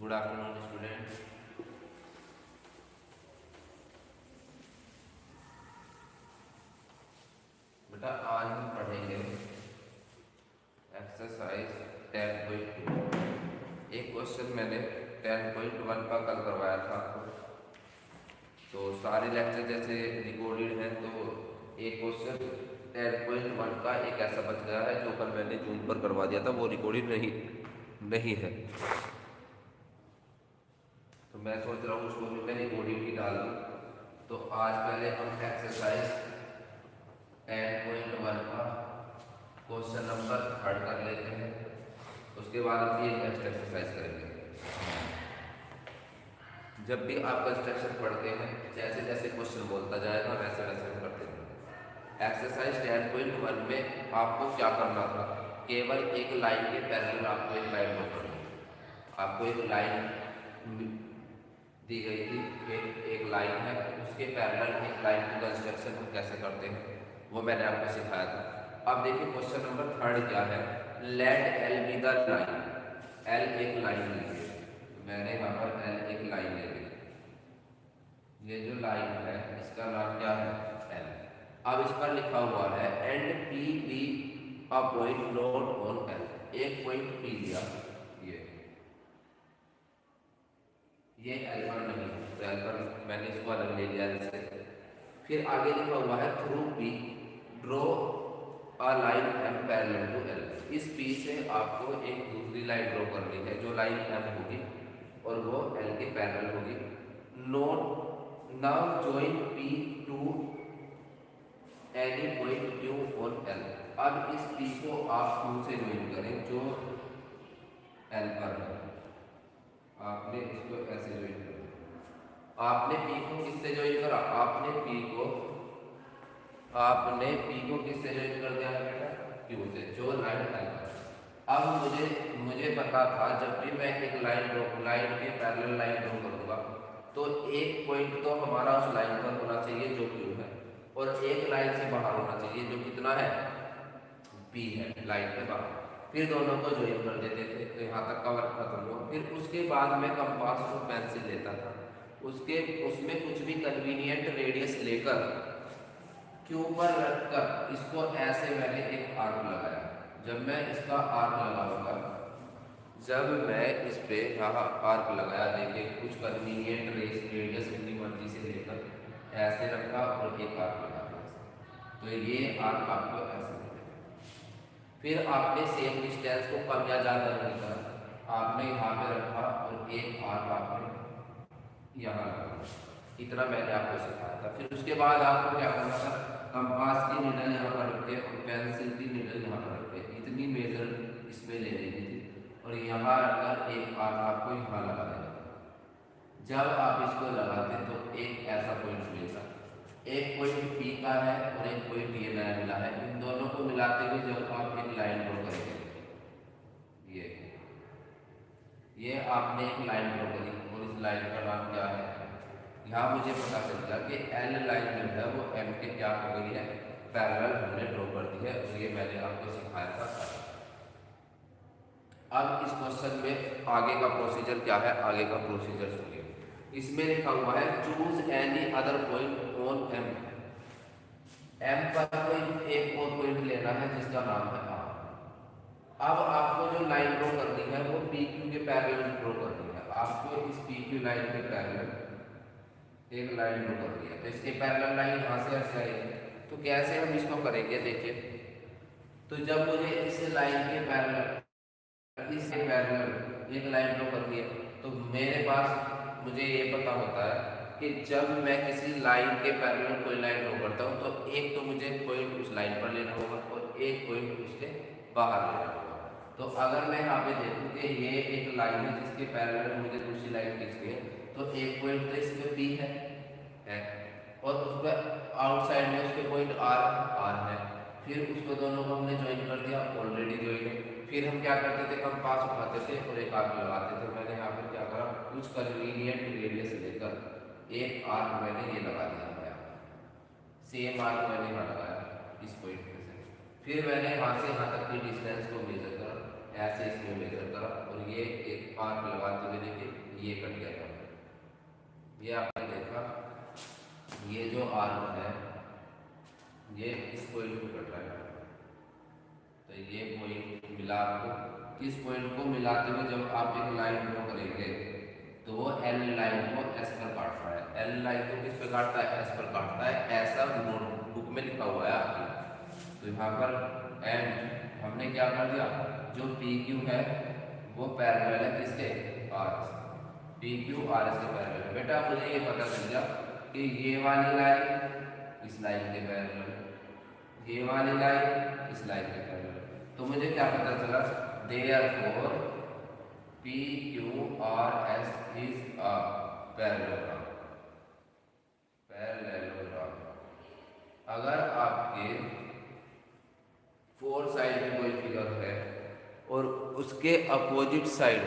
Good afternoon student. बेटा आज हम पढ़ेंगे एक्सरसाइज 10.2। एक क्वेश्चन मैंने 10.1 का कल करवाया था आपको, तो सारे लेक्चर जैसे रिकॉर्डेड हैं, तो एक क्वेश्चन 10.1 का एक ऐसा बच गया है जो कल मैंने जूम पर करवा दिया था, वो रिकॉर्डेड नहीं है। तो मैं सोच रहा हूँ उसको भी मैं रिकॉर्डिंग ही डाल दूँ। तो आज पहले हम एक्सरसाइज 10.1 का क्वेश्चन नंबर 3 कर लेते हैं, उसके बाद हम ये नेक्स्ट एक्सरसाइज करेंगे। जब भी आप कंस्ट्रक्शन पढ़ते हैं, जैसे जैसे क्वेश्चन बोलता जाएगा वैसे वैसे हम करते हैं। एक्सरसाइज 10.1 में आपको क्या करना था, केवल एक लाइन के पैरेलल आपको एक लाइन ड्रॉ करनी है। आपको एक लाइन दी गई थी, एक लाइन है, उसके पैरेलल एक लाइन की कंस्ट्रक्शन हम कैसे करते हैं वो मैंने आपको सिखाया था। अब देखिए क्वेश्चन नंबर 3 क्या है, let L be the line. L एक लाइन लीजिए, तो मैंने यहाँ पर एल एक लाइन ले ली। ये जो लाइन है इसका नाम क्या है, एल। अब इस पर लिखा हुआ है and P be a point note on L. एक पॉइंट पी लिया, ये एल पर नहीं है, तो एल पर मैंने इसको अलग ले लिया जैसे। फिर आगे लिखा हुआ है through P draw a line M parallel to L. इस पी से आपको एक दूसरी लाइन ड्रॉ करनी है जो लाइन एम होगी और वो एल के पैरेलल होगी। Note now join P to any point Q on L. अब इस पी को आप क्यू से ज्वाइन करें जो एल पर है। आपने इसको ऐसे ज्वाइन कर दिया। आपने पी को किससे ज्वाइन करा, आपने पी को किससे ज्वाइन कर दिया है बेटा, क्यू से, जो लाइन एल पर। अब मुझे पता था जब भी मैं एक लाइन के पैरेलल लाइन ड्रॉ करूंगा तो एक पॉइंट तो हमारा उस लाइन पर होना चाहिए जो क्यू है, और एक लाइन से बाहर होना चाहिए जो कितना है, पी है, लाइन के बाहर। फिर दोनों को ज्वाइन कर देते थे, तो यहाँ तक का वर्क खत्म हुआ। फिर उसके बाद मैं कंपास और पेंसिल लेता था, उसमें कुछ भी कन्वीनियंट रेडियस लेकर क्यू पर रखकर इसको ऐसे मैंने एक आर्क लगाया। जब मैं इसका आर्क लगाऊंगा, जब मैं इस पे यहाँ आर्क लगाया, देखिए कुछ कन्वीनियंट रेडियस अपनी मर्जी से लेकर ऐसे रखा और एक आर्क लगा दिया, तो ये आर्क आपको ऐसे मिलेगा। फिर आपने सेम डिस्टेंस को कम या ज़्यादा नहीं करा, आपने यहाँ पे रखा और एक आर्क आपने यहाँ लगाया। इतना मैंने आपको सिखाया था। फिर उसके बाद आपको क्या करना था, कंपास की नीडल यहाँ पर रखे और पेंसिल की नीडल यहाँ पर रखे, इतनी मेजर इसमें ले लेनी थी और यहाँ रखकर एक आर्क आपको यहाँ लगा देना था। जब आप इसको लगाते तो एक ऐसा पॉइंट मिलता, एक पॉइंट पी का है और एक पॉइंट ये नया मिला है। इन दोनों को मिलाते हुए जब आप एक लाइन ड्रॉ करेंगे, ये आपने एक लाइन ड्रॉ करी और इस लाइन का नाम क्या है, यहाँ मुझे पता चल गया कि एल लाइन जो है वो एम के क्या हो गई है, पैरेलल हमने ड्रॉ कर दी है, और ये मैंने आपको सिखाया था। अब इस क्वेश्चन में आगे का प्रोसीजर क्या है, आगे का प्रोसीजर सुनिए। इसमें लिखा हुआ है choose any other point on M. M पर कोई एक और पॉइंट लेना है जिसका नाम है आर। अब आपको जो लाइन ड्रॉ करनी है वो पी क्यू के पैरेलल ड्रॉ करनी है। आपको इस पी क्यू लाइन के पैरेलल एक लाइन ड्रॉ कर दिया, तो इसके पैरेलल लाइन यहाँ से ऐसे आएगी। तो कैसे हम इसको करेंगे, देखिए। तो जब मुझे इस लाइन के पैरेलल एक लाइन ड्रॉ करनी है, तो मेरे पास मुझे ये पता होता है कि जब मैं किसी लाइन के पैरेलल कोई लाइन ड्रॉ करता हूँ तो एक तो मुझे पॉइंट उस लाइन पर लेना होगा और एक पॉइंट उसके बाहर लेना होगा। तो अगर मैं यहाँ पे देखूँ कि ये एक लाइन है जिसके पैरेलल मुझे दूसरी लाइन खींचनी है, तो एक पॉइंट तो इसमें पी है और उस पर आउटसाइड में उसके पॉइंट आर है। फिर उसको दोनों को हमने ज्वाइन कर दिया, ऑलरेडी ज्वाइन है। फिर हम क्या करते थे, कंपास उठाते थे और एक आर्क लगाते थे। मैंने यहाँ पर क्या करा, कुछ कन्वीनियंट रेडियस लेकर एक आर्क मैंने ये लगा दिया है, सेम आर्क मैंने यहाँ लगाया इस पॉइंट पे से। फिर मैंने यहाँ से यहाँ तक की डिस्टेंस को मेजर करा ऐसे इसमें मेजर करा और ये एक आर्क लगाते हुए देखिए ये कट गया था। ये आपने देखा ये जो आर्क है ये इस पॉइंट को कट रहा है। तो ये पॉइंट मिला आपको, इस पॉइंट को मिलाते हुए जब आप एक लाइन ड्रॉ करेंगे तो वो एल लाइन को एस पर काटता है। एल लाइन को किस पर काटता है? एस पर काटता है, ऐसा नोटबुक में लिखा हुआ है आपकी। तो यहाँ पर एंड हमने क्या कर दिया, जो पी क्यू है वो पैरेलल है किसके? R S. P Q R S के पैरेलल है। बेटा मुझे ये पता चल गया कि ये वाली लाइन इस लाइन के पैरेलल है, ये वाली लाइन इस लाइन के पैरेलल है। तो मुझे क्या पता चला? Therefore P Q R S is a parallelogram. Parallelogram अगर आपके फोर साइड में कोई फिगर है और उसके अपोजिट साइड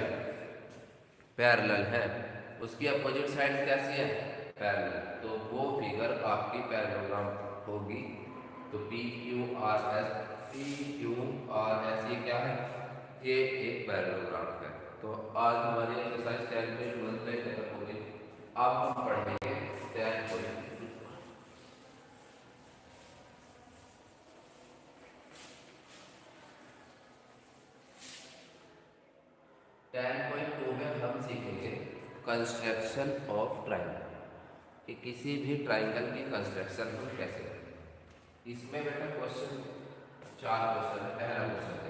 पैरेलल है, उसकी अपोजिट साइड कैसी है? पैरेलल, तो वो फिगर आपकी पैरेललोग्राम होगी। तो पी क्यू आर एस ये क्या है? ये एक पैरेललोग्राम है। तो आज हमारी एक्सरसाइज 10.1 खत्म होगी। अब हम पढ़ेंगे 10.2। 10.2 में हम सीखेंगे कंस्ट्रक्शन ऑफ ट्राइंगल, कि किसी भी ट्राइंगल की कंस्ट्रक्शन हम कैसे करें। इसमें बेटा क्वेश्चन 4 क्वेश्चन है। पहला क्वेश्चन है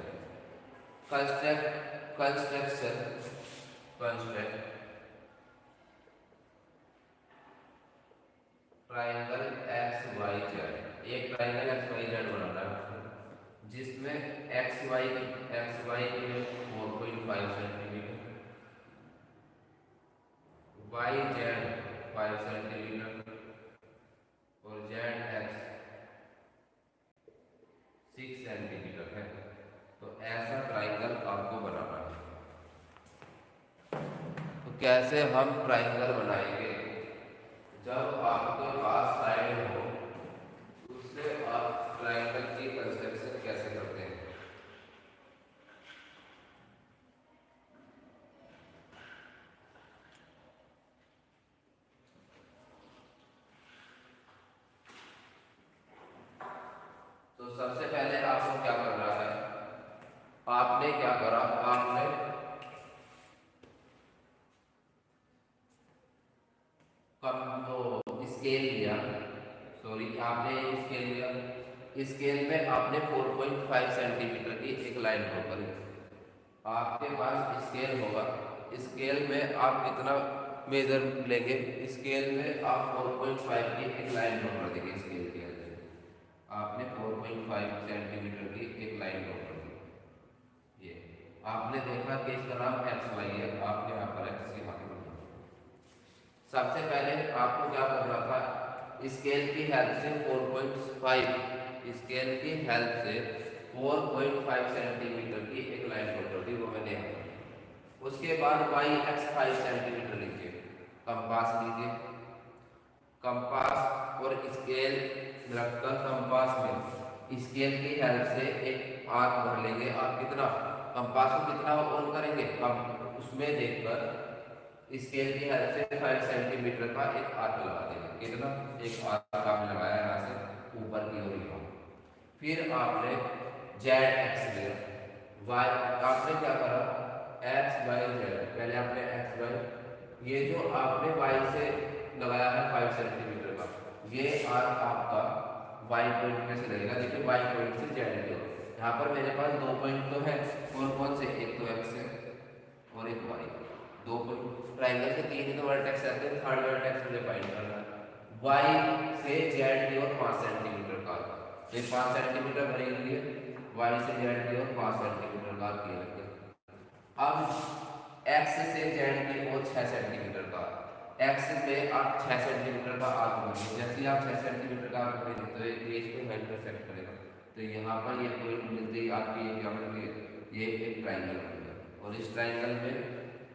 construct triangle X Y Z. एक ट्राइंगल एक्स वाई जेड बनाना है जिसमें एक्स वाई के 4.5 सेंटीमीटर, वाई जेड 5 सेंटीमीटर और जेड एक्स 6 सेंटीमीटर है। तो ऐसा ट्राइंगल आपको बनाना है। तो कैसे हम ट्राइंगल बनाएंगे? जब आपके पास साइड हो उससे आप ट्राइंगल की कंस्ट्रक्शन कैसे करते हैं? तो सबसे पहले आपको क्या करना है? आपने क्या करा? आपने स्केल लिया, आपने एक स्केल लिया। स्केल में आपने 4.5 सेंटीमीटर की एक लाइन ड्रॉ करी। आपके पास स्केल होगा, स्केल में आप कितना मेजर लेंगे? स्केल में आप 4.5 की एक लाइन ड्रॉ कर देंगे। स्केल के अंदर आपने 4.5 सेंटीमीटर की एक लाइन ड्रॉ कर दी। ये आपने देखा कि इसका नाम एक्स वाई है, आपने यहाँ पर एक्स यहाँ पर। सबसे पहले आपको क्या करना था? स्केल की हेल्प से 4.5 सेंटीमीटर की एक लाइन ड्रॉ कर दी, वो मैंने यहाँ पर। उसके बाद वाई एक्स 5 सेंटीमीटर लीजिए, कंपास लीजिए, कंपास और स्केल रखकर कंपास में स्केल की हेल्प से एक आर्क भर लेंगे। आप कितना कंपास को कितना ऑन करेंगे? हम उसमें देखकर स्केल की हेल्प से 5 सेंटीमीटर का एक आर्क लगा देंगे। कितना? एक आर्क आपने लगाया यहाँ से ऊपर की ओर यहाँ। फिर आपने जेड एक्स लिया, वाई आपने क्या करा? X Y Z. पहले आपने एक्स वाई, ये जो आपने वाई से लगाया है 5 सेंटीमीटर का, ये आर्क आपका वाई पॉइंट में से लगेगा। देखिए वाई पॉइंट से जेड की ओर। यहाँ पर मेरे पास 2 पॉइंट तो है, और कौन से? एक तो एक्स है और एक वाई। 2 पॉइंट ट्राइंगल के 3 ही तो वर्टेक्स आते हैं, थर्ड वर्टेक्स मुझे फाइंड करना है। वाई से जेड की ओर 5 सेंटीमीटर का, ये 5 सेंटीमीटर भरी हुई है। वाई से जेड की ओर 5 सेंटीमीटर का किया है। अब एक्स से जेड की ओर 6 सेंटीमीटर का, एक्स में आप 6 सेंटीमीटर का आर्क बनाइए। जैसे ही आप 6 सेंटीमीटर का आर्क बनाएंगे तो एक पेज को इंटरसेक्ट करेगा। तो यहाँ पर ये पॉइंट मिलते ही आपकी ये क्या बन गई? ये एक ट्राइंगल बन गया। और इस ट्राइंगल में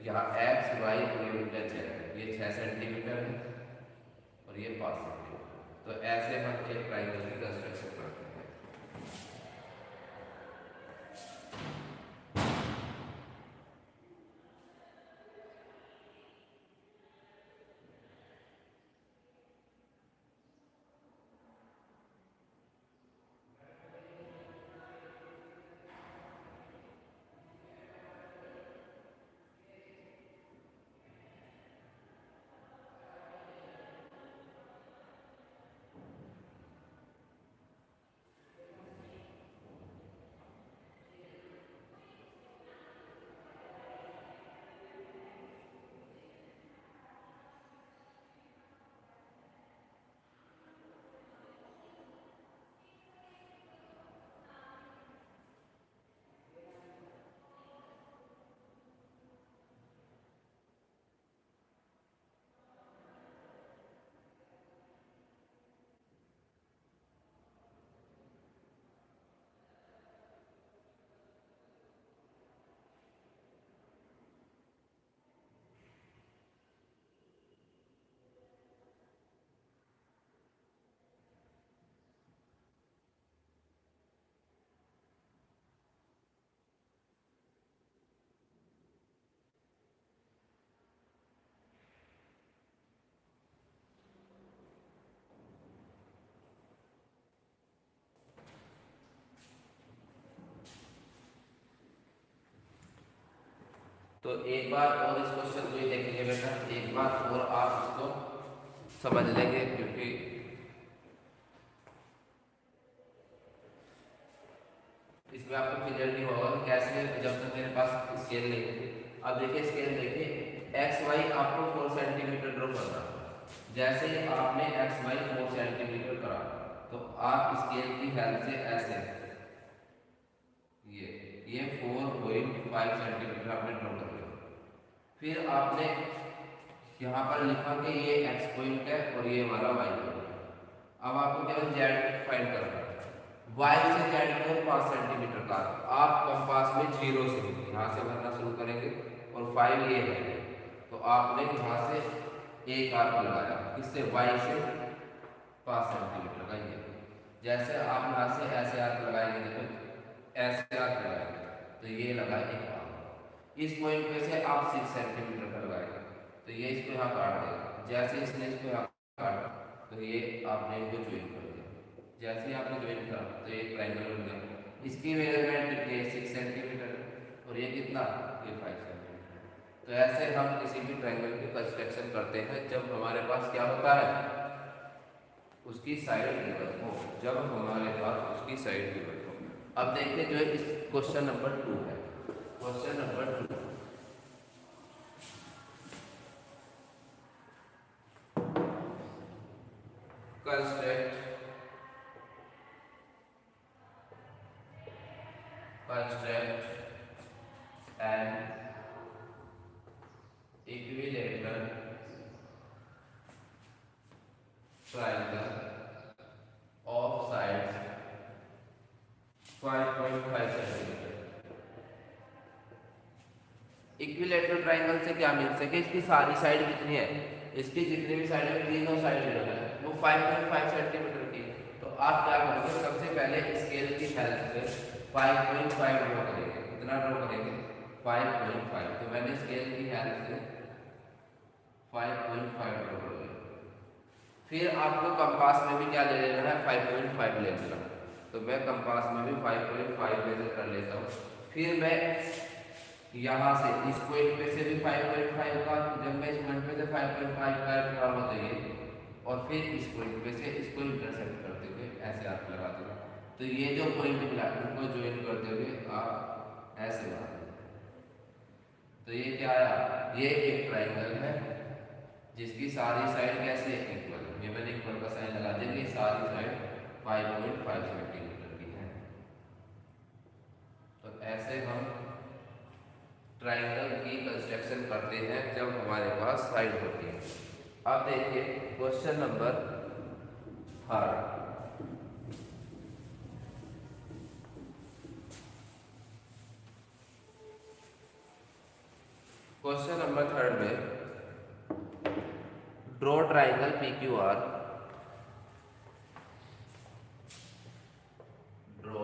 यहाँ एक्स वाई और ये टच है, ये 6 सेंटीमीटर है और ये 5 सेंटीमीटर। तो ऐसे हम एक ट्राइंगल की कंस्ट्रक्शन करते हैं। तो एक बार और इस क्वेश्चन को ही देखेंगे बेटा, एक बार और आप इसको समझ लेंगे, क्योंकि इसमें आपको क्लियर नहीं होगा कि कैसे, जब तक मेरे पास स्केल नहीं थी। अब देखिए स्केल देखिए, एक्स वाई आपको 4 सेंटीमीटर ड्रॉ करना। जैसे ही आपने एक्स वाई 4 सेंटीमीटर करा तो आप स्केल की हेल्प से ऐसे ये 4.5 सेंटीमीटर आपने ड्रॉ कर लिया। फिर आपने यहाँ पर लिखा कि ये एक्स पॉइंट है और ये हमारा वाई पॉइंट है। अब आपको केवल जेड फाइंड करना है। वाई से जेड को 5 सेंटीमीटर का आप कंपास में 0 से यहाँ से भरना शुरू करेंगे और 5 ये है, तो आपने यहाँ से एक आर्क लगाया, किससे, वाई से 5 सेंटीमीटर का। ये जैसे आप यहाँ से ऐसे आर्क लगाएंगे, देखो ऐसे आर्क लगाएंगे तो ये लगा एक आर्क। इस पॉइंट पे से आप 6 सेंटीमीटर का लगाएंगे तो ये इसको यहाँ काट देगा। जैसे इसने इसको यहाँ काटा तो ये आपने इनको ज्वाइन कर दिया। जैसे ही आपने ज्वाइन करा तो ये ट्रायंगल बन गया। इसकी मेजरमेंट कितनी है, 6 सेंटीमीटर, और ये कितना, ये 5 सेंटीमीटर। तो ऐसे हम किसी भी ट्रायंगल की कंस्ट्रक्शन करते हैं जब हमारे पास क्या होता है, उसकी साइड गिवन हो, जब हमारे पास उसकी साइड गिवन हो। अब देखिए जो इस क्वेश्चन नंबर 2 है, question number 2, construct an equilateral triangle of sides 5.5 centimetre. Equilateral triangle से क्या मिल सके, इसकी सारी साइड कितनी है, इसकी जितनी भी साइड है, तीनों साइड है वो 5.5 सेंटीमीटर की। तो आप क्या करोगे, सबसे पहले स्केल की हेल्प से 5.5 ड्रॉ करेंगे। कितना ड्रॉ करेंगे, 5.5। तो मैंने स्केल की हेल्प से 5.5 ड्रॉ कर लिया। फिर आपको कंपास में भी क्या ले लेना है, 5.5 ले लेना। तो मैं कंपास में भी 5.5 मेजर कर लेता हूँ। फिर मैं यहाँ से इस पॉइंट पे से भी 5.5 का, जब मैं इस पॉइंट पे से 5.5 का निकालना चाहिए, और फिर इस पॉइंट पे से इसको इंटरसेक्ट करते हुए ऐसे आप लगा देगा। तो ये जो पॉइंट मिला उनको ज्वाइन करते हुए आप ऐसे लगा देंगे। तो ये क्या आया, ये एक ट्राइंगल है जिसकी सारी साइड कैसे इक्वल, ये मैंने इक्वल का साइन लगा देंगे, सारी साइड 5.5 सेंटीमीटर की है। तो ऐसे हम ट्राइंगल की कंस्ट्रक्शन करते हैं जब हमारे पास साइड होती है। अब देखिए क्वेश्चन नंबर 3। क्वेश्चन नंबर 3 में draw triangle PQR, draw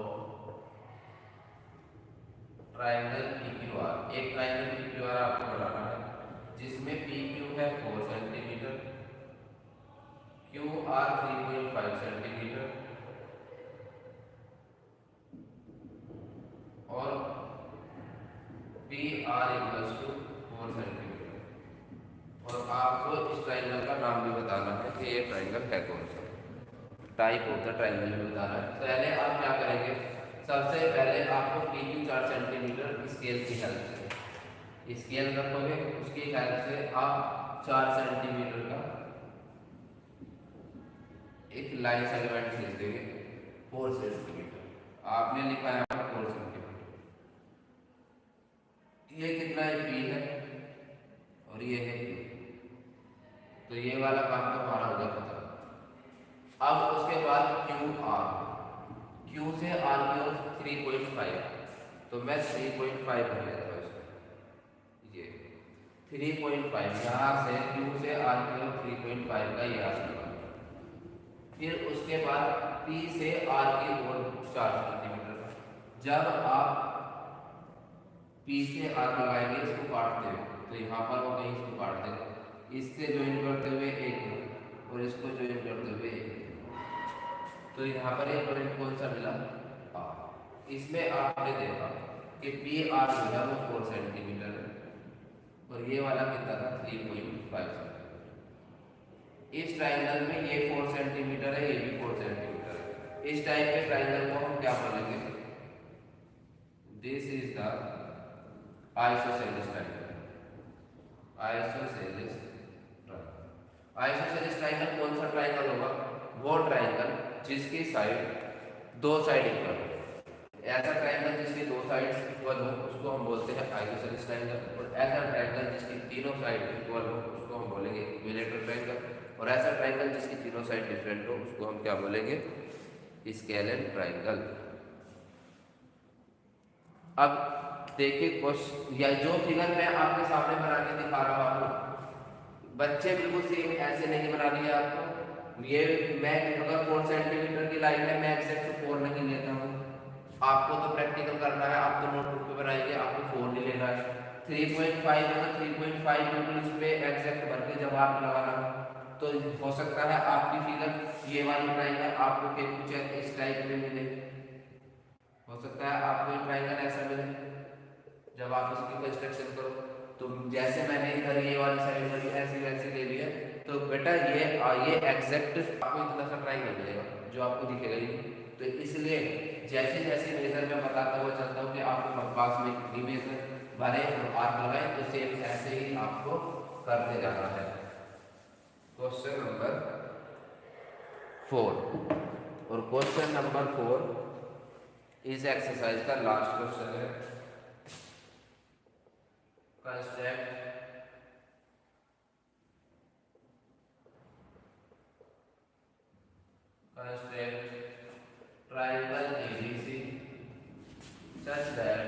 triangle PQR। एक ट्राइंगल PQR आपको बनाना है जिसमें PQ है 4 सेंटीमीटर, QR 3.5 सेंटीमीटर और PR इक्वल्स टू 4 सेंटीमीटर। और आपको इस ट्राइंगल का नाम भी बताना है कि ये ट्राइंगल है कौन सा, टाइप ऑफ द ट्राइंगल भी बताना है। पहले आप क्या करेंगे, सबसे पहले आपको PQ 4 सेंटीमीटर स्केल की हेल्प से स्केल रखोगे, उसकी हेल्प से आप 4 सेंटीमीटर का एक लाइन सेगमेंट खींच देंगे 4 सेंटीमीटर। आपने लिखा है 4 सेंटीमीटर। ये कितना है, P है और ये है Q। तो ये वाला काम तो हमारा हो गया खत्म। अब उसके बाद QR, Q से R की ओर 3.5, तो मैं 3.5 कर लेता हूँ इसको। ये 3.5 यहाँ से Q से R की ओर 3.5 का ये आ गया। फिर उसके बाद P से R की ओर 4 सेंटीमीटर। जब आप P से R लगाएंगे इसको काटते हुए, तो यहाँ पर हो गई, इसको काट देंगे, इससे ज्वाइन करते हुए एक और इसको ज्वाइन करते हुए एक। तो यहाँ पर एक पॉइंट कौन सा मिला, R। इसमें आपने देखा कि PR जो है वो 4 सेंटीमीटर है और ये वाला कितना था 3.5 सेंटीमीटर। इस ट्राइंगल में ये 4 सेंटीमीटर है, ये भी 4 सेंटीमीटर है। इस टाइप के ट्राइंगल को हम क्या बोलेंगे? This is the isosceles triangle. Isosceles triangle. Isosceles triangle कौन सा ट्राइंगल होगा? वो ट्राइंगल जिसकी साइड दो साइड इक्वल हो। ऐसा ट्राइंगल जिसकी दो साइड्स इक्वल हो उसको हम बोलते हैं आइसोसेलेस ट्राइंगल। और ऐसा ट्राइंगल जिसकी तीनों साइड इक्वल हो उसको हम बोलेंगे इक्विलेटरल ट्राइंगल। और ऐसा ट्राइंगल जिसकी तीनों साइड डिफरेंट हो उसको हम क्या बोलेंगे? Scalene triangle. अब देखिए क्वेश्चन, या जो फिगर मैं आपके सामने बना के दिखा रहा हूँ, बच्चे बिल्कुल सेम ऐसे नहीं बनानी है आपको। ये मैं अगर 4 सेंटीमीटर की लाइन है, मैं एग्जैक्ट 4 नहीं लेता हूँ। आपको तो प्रैक्टिकल करना है, आप तो नोटबुक पे बनाएंगे, आपको 4 नहीं लेना है। 3.5 है तो 3.5 बिल्कुल इस पे एग्जैक्ट भर के जब आप लगाना, तो हो सकता है आपकी फिगर ये वाली ट्राइंगल आपको कुछ इस टाइप में मिले। हो सकता है आपको ट्राइंगल ऐसा मिले जब आप इसकी कंस्ट्रक्शन करो। तो जैसे मैंने इधर ये वाली साइड वाली ऐसी वैसी ले लिया, तो बेटा ये एग्जैक्ट आपको इतना सा ट्राइंगल मिलेगा जो आपको दिखेगा ही। तो इसलिए जैसे जैसे मेजर में बताता हुआ चलता हूँ कि आपको पास में कितनी मेजर भरे और आर्क लगाए, तो सेम ऐसे ही आपको करते जाना है। क्वेश्चन नंबर 4, और क्वेश्चन नंबर 4 इस एक्सरसाइज का लास्ट क्वेश्चन है। Construct triangle ABC such that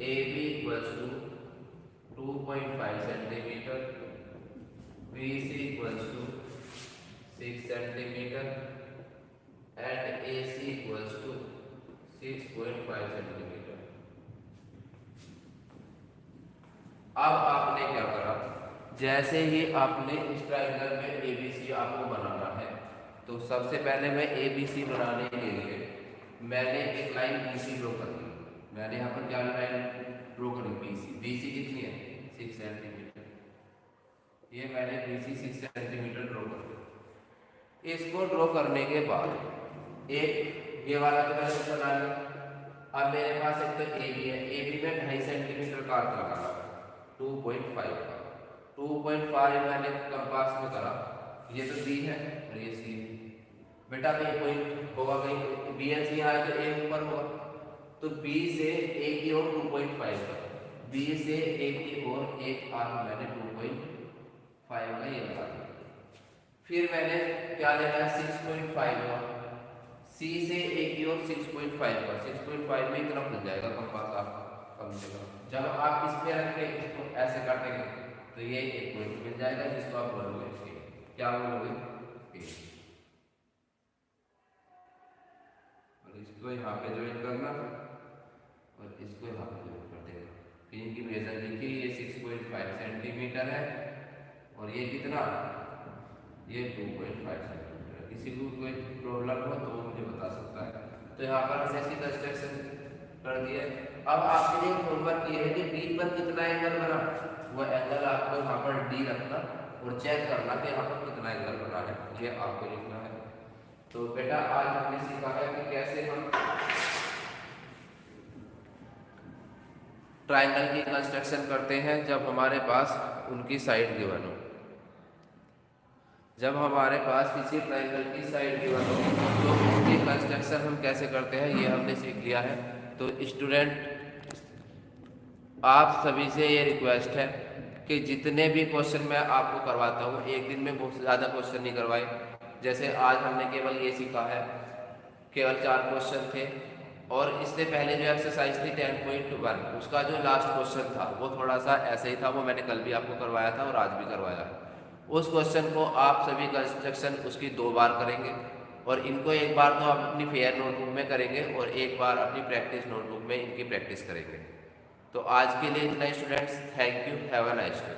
AB equals to 2.5 centimeter, BC equals to 6 centimeter, and AC equals to 6.5 centimeter. अब आपने क्या करा? जैसे ही आपने इस ट्राइंगल में ABC आपको बनाना है, तो सबसे पहले मैं ABC बनाने के लिए मैंने एक लाइन BC ड्रॉ कर दी। मैंने यहाँ पर क्या लाइन ड्रॉ करी? BC कितनी है? 6 सेंटीमीटर। ये मैंने BC 6 सेंटीमीटर ड्रॉ कर दिया। इसको ड्रॉ करने के बाद एक ये वाला तो मैंने बना लिया। अब मेरे पास एक तो AB है, AB में 2.5 सेंटीमीटर का आर्क लगाना है, 2.5 का। 2.5 मैंने कंपास में करा, ये तो B है और ये C है। बेटा ये पॉइंट होगा कहीं, B और C आया तो A ऊपर होगा, तो B से A की ओर 2.5 का, B से A की ओर एक आर्क मैंने 2.5 का ये लगा दिया। फिर मैंने क्या लेना है? 6.5 का, C से A की ओर 6.5 का। 6.5 में इतना खुल जाएगा कंपास आपका कम से कम। जब आप इस पे रख के इसको ऐसे काटेंगे तो ये एक पॉइंट मिल जाएगा जिसको आप बोलोगे क्या बोलोगे? और इसको यहाँ पे ज्वाइन करना और इसको यहाँ पे ज्वाइन कर देना। फिर इनकी मेजर लिखी, ये 6.5 सेंटीमीटर है और ये कितना? ये 2.5 सेंटीमीटर। किसी को कोई प्रॉब्लम हो तो वो मुझे बता सकता है। तो यहाँ पर हमने इसकी कंस्ट्रक्शन कर दिया। अब आपके लिए होमवर्क ये है कि B पर कितना एंगल बना, वो एंगल आपको यहाँ पर D रखना और चेक करना कि यहाँ पर कितना एंगल बना है, ये आपको लिखना है। तो बेटा आज हमने सीखा है कि कैसे हम ट्राइंगल की कंस्ट्रक्शन करते हैं जब हमारे पास उनकी साइड गिवन हो। जब हमारे पास किसी ट्राइंगल की साइड गिवन हो तो उसकी कंस्ट्रक्शन हम कैसे करते हैं ये हमने सीख लिया है। तो स्टूडेंट, आप सभी से ये रिक्वेस्ट है कि जितने भी क्वेश्चन मैं आपको करवाता हूँ, एक दिन में बहुत ज़्यादा क्वेश्चन नहीं करवाए। जैसे आज हमने केवल ये सीखा है, केवल 4 क्वेश्चन थे, और इससे पहले जो एक्सरसाइज थी 10.1 उसका जो लास्ट क्वेश्चन था वो थोड़ा सा ऐसे ही था, वो मैंने कल भी आपको करवाया था और आज भी करवाया। उस क्वेश्चन को आप सभी कंस्ट्रक्शन उसकी 2 बार करेंगे, और इनको एक बार तो आप अपनी फेयर नोटबुक में करेंगे और एक बार अपनी प्रैक्टिस नोटबुक में इनकी प्रैक्टिस करेंगे। तो आज के लिए इतना students, thank you, have a nice day.